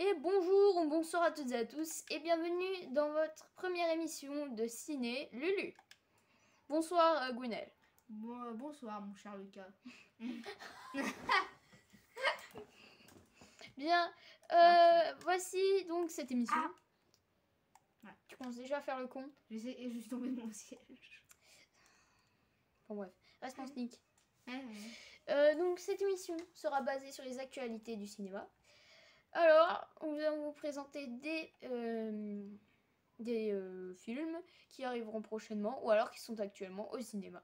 Et bonjour ou bonsoir à toutes et à tous et bienvenue dans votre première émission de Ciné Lulu. Bonsoir Gwenel. Bonsoir mon cher Lucas. Bien, voici donc cette émission. Ouais. Tu commences déjà à faire le con. Je suis tombée de mon siège. Bon bref, reste en sneak. Ouais. Donc cette émission sera basée sur les actualités du cinéma. Alors, on va vous présenter des films qui arriveront prochainement ou alors qui sont actuellement au cinéma.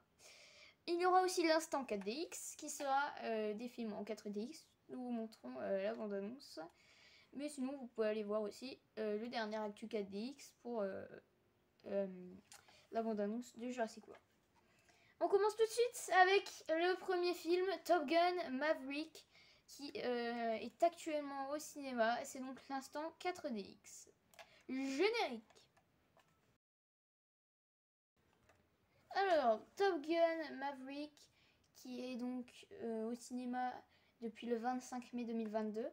Il y aura aussi l'instant 4DX qui sera des films en 4DX. Nous vous montrons la bande-annonce. Mais sinon, vous pouvez aller voir aussi le dernier actu 4DX pour la bande-annonce de Jurassic World. On commence tout de suite avec le premier film, Top Gun Maverick, qui est actuellement au cinéma. C'est donc l'instant 4DX. Générique. Alors, Top Gun Maverick, qui est donc au cinéma depuis le 25 mai 2022,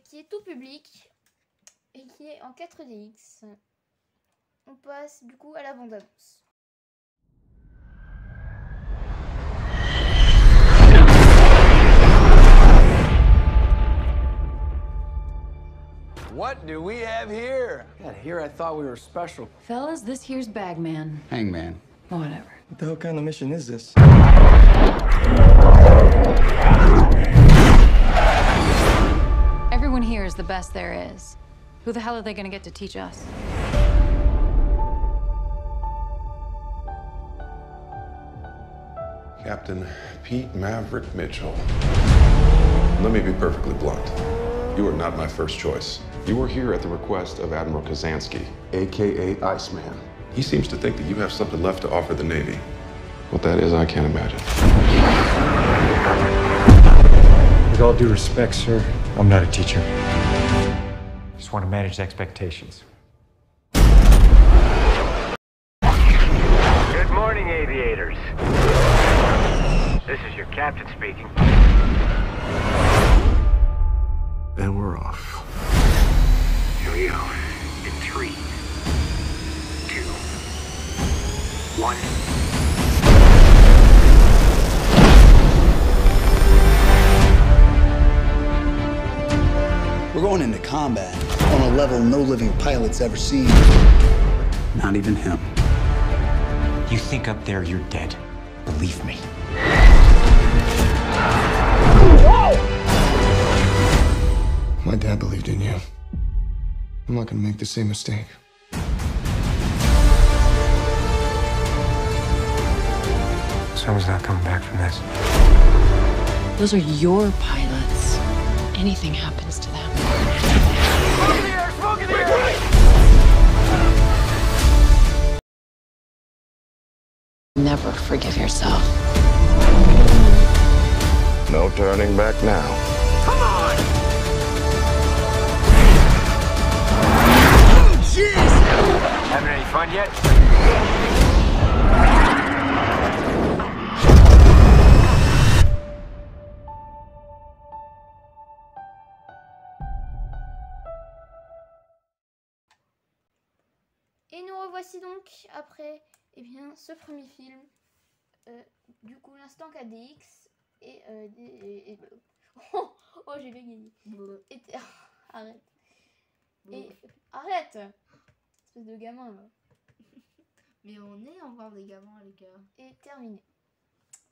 qui est tout public et qui est en 4DX. On passe du coup à la bande-annonce. What do we have here? God, here I thought we were special. Fellas, this here's Bagman. Hangman. Whatever. What the hell kind of mission is this? Everyone here is the best there is. Who the hell are they gonna get to teach us? Captain Pete Maverick Mitchell. Let me be perfectly blunt. You are not my first choice. You are here at the request of Admiral Kazansky, aka Iceman. He seems to think that you have something left to offer the Navy. What that is, I can't imagine. With all due respect, sir, I'm not a teacher. Just want to manage expectations. Good morning, aviators. This is your captain speaking. And we're off. Here we go. In 3, 2, 1. We're going into combat on a level no living pilot's ever seen. Not even him. You think up there you're dead. Believe me. My dad believed in you. I'm not gonna make the same mistake. Someone's not coming back from this. Those are your pilots. Anything happens to them. Never forgive yourself. No turning back now. Having any fun yet? Et nous revoici donc après ce premier film, du coup l'instant 4DX et oh j'ai bégayé. Arrête. Et arrête, espèce de gamin là. Mais on est encore des gamins, les gars. Et terminé.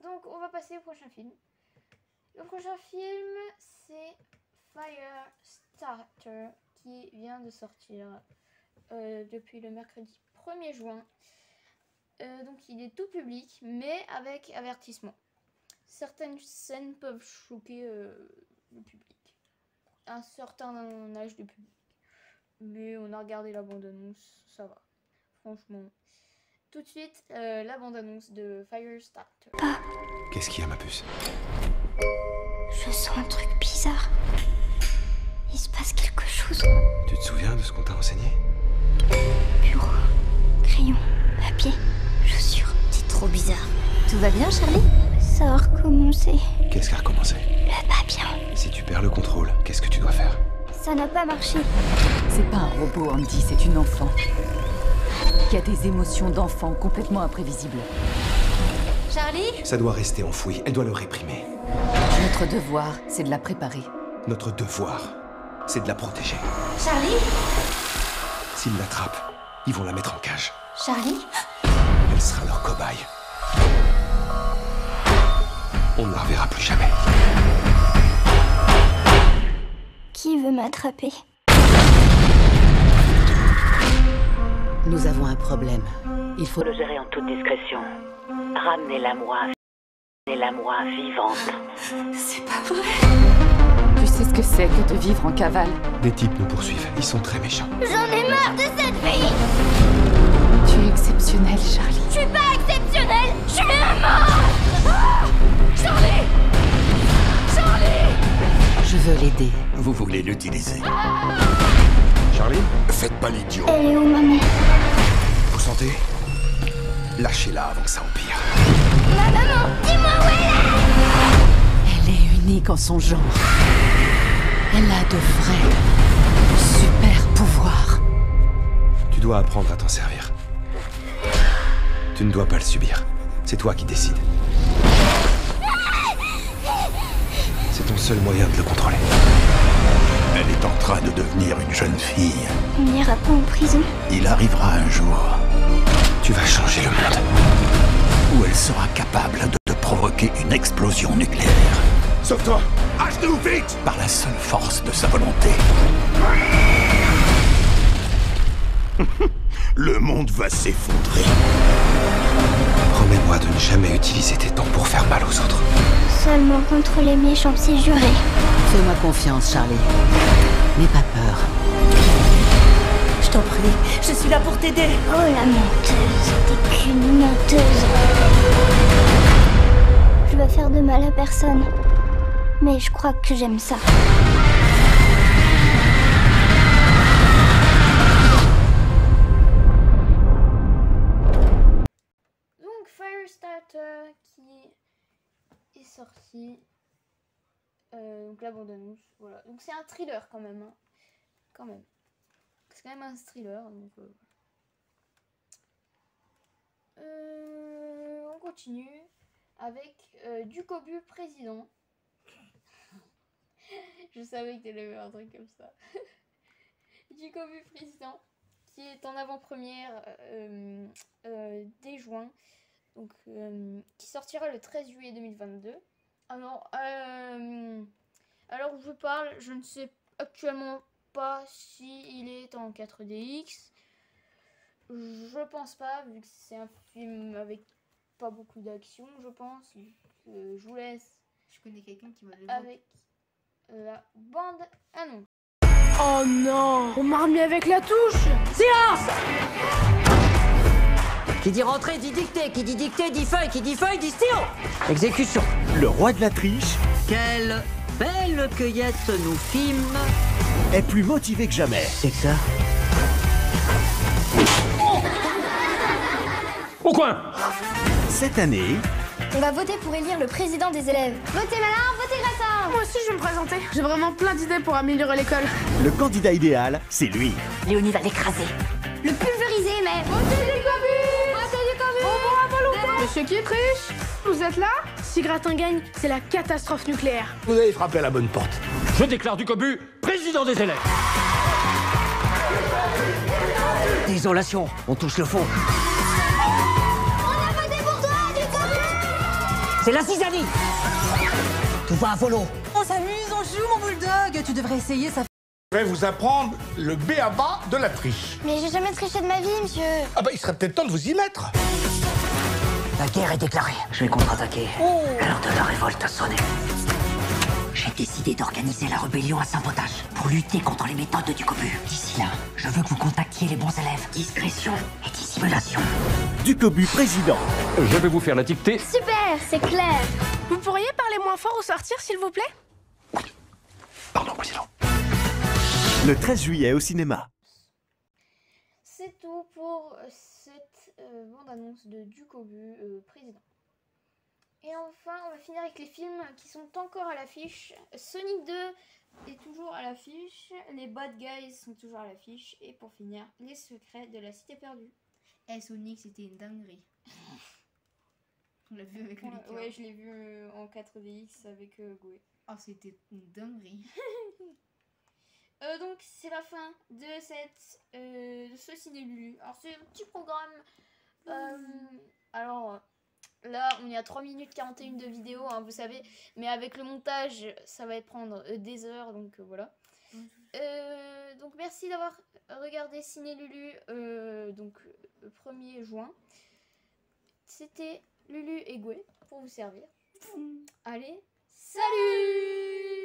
Donc on va passer au prochain film. Le prochain film c'est Firestarter qui vient de sortir depuis le mercredi 1er juin. Donc il est tout public mais avec avertissement. Certaines scènes peuvent choquer le public. Un certain âge de public. Mais on a regardé la bande-annonce, ça va. Franchement. Tout de suite, la bande-annonce de Firestarter. Qu'est-ce qu'il y a, ma puce? Je sens un truc bizarre. Il se passe quelque chose. Tu te souviens de ce qu'on t'a enseigné? Bureau, crayon, papier, chaussures. C'est trop bizarre. Tout va bien, Charlie? Ça a recommencé. Qu'est-ce qui a recommencé? Le papillon. Si tu perds le contrôle, qu'est-ce que tu dois faire? Ça n'a pas marché. C'est pas un robot, Andy, c'est une enfant. Qui a des émotions d'enfant complètement imprévisibles. Charlie? Ça doit rester enfoui. Elle doit le réprimer. Notre devoir, c'est de la préparer. Notre devoir, c'est de la protéger. Charlie? S'ils l'attrapent, ils vont la mettre en cage. Charlie? Elle sera leur cobaye. On ne la reverra plus jamais. Qui veut m'attraper? Nous avons un problème. Il faut le gérer en toute discrétion. Ramenez-la-moi vivante. C'est pas vrai. Tu sais ce que c'est que de vivre en cavale? Des types nous poursuivent. Ils sont très méchants. J'en ai marre de cette fille. Tu es exceptionnel, Charlie. Je suis pas exceptionnelle. Je suis un mort. Charlie! Charlie! Je veux l'aider. Vous voulez l'utiliser. Charlie, Faites pas l'idiot. Elle est où, maman? vous sentez? Lâchez-la avant que ça empire. Ma maman, dis-moi où elle est! Elle est unique en son genre. Elle a de vrais super pouvoirs. Tu dois apprendre à t'en servir. Tu ne dois pas le subir. C'est toi qui décides. C'est ton seul moyen de le contrôler. Elle est en train de devenir une jeune fille. On n'ira pas en prison. Il arrivera un jour Tu vas changer le monde. où elle sera capable de provoquer une explosion nucléaire. Sauve-toi! À genoux, vite! Par la seule force de sa volonté. Le monde va s'effondrer. Promets-moi de ne jamais utiliser tes temps pour faire mal aux autres. Seulement contre les méchants, c'est juré. Fais-moi confiance, Charlie. N'aie pas peur. Je t'en prie, je suis là pour t'aider. Oh la menteuse, t'es qu'une menteuse. Je veux faire de mal à personne. Mais je crois que j'aime ça. Donc Firestarter qui est sorti. Donc la bande-annonce, voilà. Donc c'est un thriller quand même. Hein. Quand même. C'est quand même un thriller. Donc, on continue avec Ducobu président. Je savais que t'allais faire un truc comme ça. Ducobu président qui est en avant-première dès juin. Donc qui sortira le 13 juillet 2022. Alors je parle, je ne sais actuellement pas si il est en 4DX. Je pense pas, vu que c'est un film avec pas beaucoup d'action, je pense. Je vous laisse. Je connais quelqu'un qui m'a avec la bande annonce. Oh non, on m'a remis avec la touche. Silence! Qui dit rentrée dit dictée, qui dit dictée dit feuille, qui dit feuille dit stylo. Exécution. Le roi de la triche. Quelle belle cueillette nous filme. Est plus motivé que jamais. C'est que ça. Au coin. Cette année, On va voter pour élire le président des élèves. Votez malin, votez gratin. Moi aussi je vais me présenter. J'ai vraiment plein d'idées pour améliorer l'école. le candidat idéal, c'est lui. Léonie va l'écraser. Le pulvériser, mais... Votez du Cobu. Votez du Cobu. Au bon à Volonté. Monsieur qui triche, vous êtes là? Si Gratin gagne, c'est la catastrophe nucléaire. Vous avez frappé à la bonne porte. Je déclare Ducobu président des élèves. Désolation, on touche le fond. On a voté pour toi, Ducobu. C'est la zizanie. Tout va à volo. On s'amuse, on joue, mon bulldog. Tu devrais essayer, ça. Je vais vous apprendre le b.a.-ba de la triche. Mais j'ai jamais triché de ma vie, monsieur. Ah bah il serait peut-être temps de vous y mettre. La guerre est déclarée. Je vais contre-attaquer. L'heure de la révolte a sonné. J'ai décidé d'organiser la rébellion à Saint-Potage pour lutter contre les méthodes du Cobu. D'ici là, je veux que vous contactiez les bons élèves. Discrétion et dissimulation. Ducobu président. Je vais vous faire la dictée. Super, c'est clair. Vous pourriez parler moins fort au sortir, s'il vous plaît? Pardon, président. Le 13 juillet au cinéma. C'est tout pour cette bande-annonce de Ducobu président. Et enfin, on va finir avec les films qui sont encore à l'affiche. Sonic 2, est toujours à l'affiche. Les bad guys sont toujours à l'affiche. Et pour finir, les secrets de la cité perdue. Sonic, c'était une dinguerie. On l'a vu avec le liqueur. Ouais, je l'ai vu en 4DX avec Goué. Oh, c'était une dinguerie. Donc c'est la fin de ce Ciné Lulu. Alors c'est un petit programme. Alors là on est à 3 minutes 41 de vidéo, hein, vous savez. Mais avec le montage ça va prendre des heures, donc voilà. Donc merci d'avoir regardé Ciné Lulu donc le 1er juin. C'était Lulu et Goué pour vous servir. Allez, salut!